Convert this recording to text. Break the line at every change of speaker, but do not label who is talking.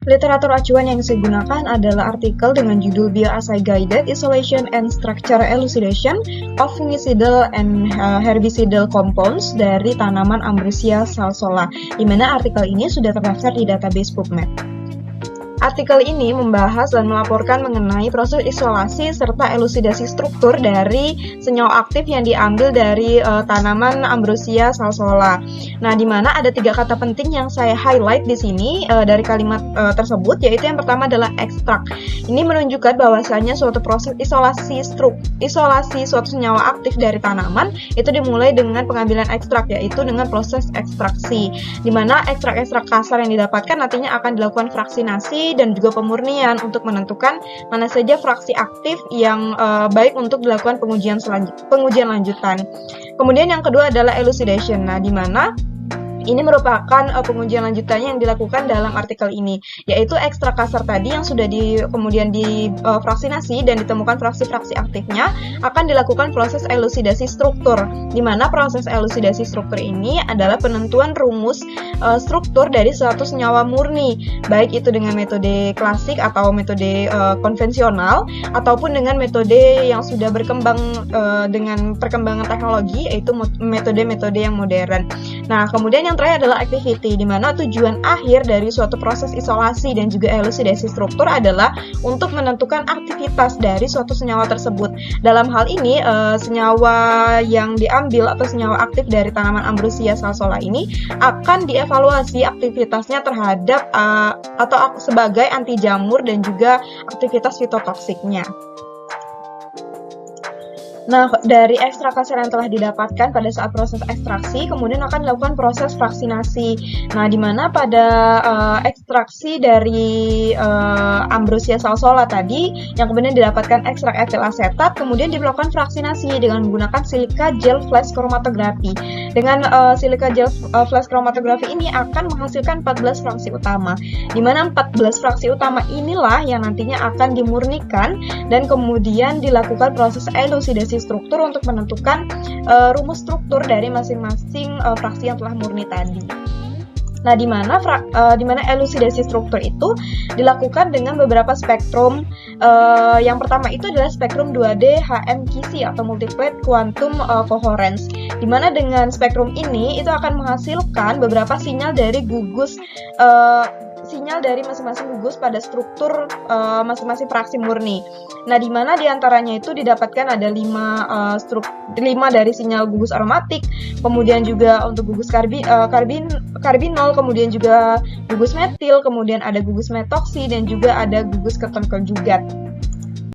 Literatur acuan yang saya gunakan adalah artikel dengan judul Bioassay Guided Isolation and Structure Elucidation of Fungicidal and Herbicidal Compounds dari tanaman Ambrosia salsola, di mana artikel ini sudah terdaftar di database PubMed. Artikel ini membahas dan melaporkan mengenai proses isolasi serta elusidasi struktur dari senyawa aktif yang diambil dari tanaman Ambrosia salsola. Nah, di mana ada 3 kata penting yang saya highlight di sini dari kalimat tersebut, yaitu yang pertama adalah ekstrak. Ini menunjukkan bahwasanya suatu proses isolasi suatu senyawa aktif dari tanaman itu dimulai dengan pengambilan ekstrak, yaitu dengan proses ekstraksi, di mana ekstrak-ekstrak kasar yang didapatkan nantinya akan dilakukan fraksinasi dan juga pemurnian untuk menentukan mana saja fraksi aktif yang baik untuk dilakukan pengujian lanjutan. Kemudian yang kedua adalah elucidation. Nah, di mana ini merupakan pengujian lanjutannya yang dilakukan dalam artikel ini, yaitu ekstrak kasar tadi yang sudah kemudian difraksinasi dan ditemukan fraksi-fraksi aktifnya akan dilakukan proses elusidasi struktur, di mana proses elusidasi struktur ini adalah penentuan rumus struktur dari suatu senyawa murni, baik itu dengan metode klasik atau metode konvensional ataupun dengan metode yang sudah berkembang dengan perkembangan teknologi, yaitu metode-metode yang modern. Nah, kemudian yang terakhir adalah activity, di mana tujuan akhir dari suatu proses isolasi dan juga elusidasi struktur adalah untuk menentukan aktivitas dari suatu senyawa tersebut. Dalam hal ini, senyawa yang diambil atau senyawa aktif dari tanaman Ambrosia salsola ini akan dievaluasi aktivitasnya terhadap atau sebagai anti jamur dan juga aktivitas fitotoksiknya. Nah, dari ekstrak kasar yang telah didapatkan pada saat proses ekstraksi, kemudian akan dilakukan proses fraksinasi. Nah, di mana pada ekstraksi dari Ambrosia salsola tadi, yang kemudian didapatkan ekstrak etil asetat, kemudian dilakukan fraksinasi dengan menggunakan silika gel flash chromatography. Dengan silika gel flash chromatography ini akan menghasilkan 14 fraksi utama, di mana 14 fraksi utama inilah yang nantinya akan dimurnikan dan kemudian dilakukan proses elusidasi struktur untuk menentukan rumus struktur dari masing-masing fraksi yang telah murni tadi. Nah, di mana elusidasi struktur itu dilakukan dengan beberapa spektrum. Yang pertama itu adalah spektrum 2D HMQC atau Multiplate Quantum Coherence, di mana dengan spektrum ini itu akan menghasilkan beberapa sinyal dari gugus masing-masing gugus pada struktur masing-masing fraksi murni. Nah, di mana diantaranya itu didapatkan ada 5 dari sinyal gugus aromatik, kemudian juga untuk gugus karbinol, kemudian juga gugus metil, kemudian ada gugus metoksi, dan juga ada gugus keton konjugat.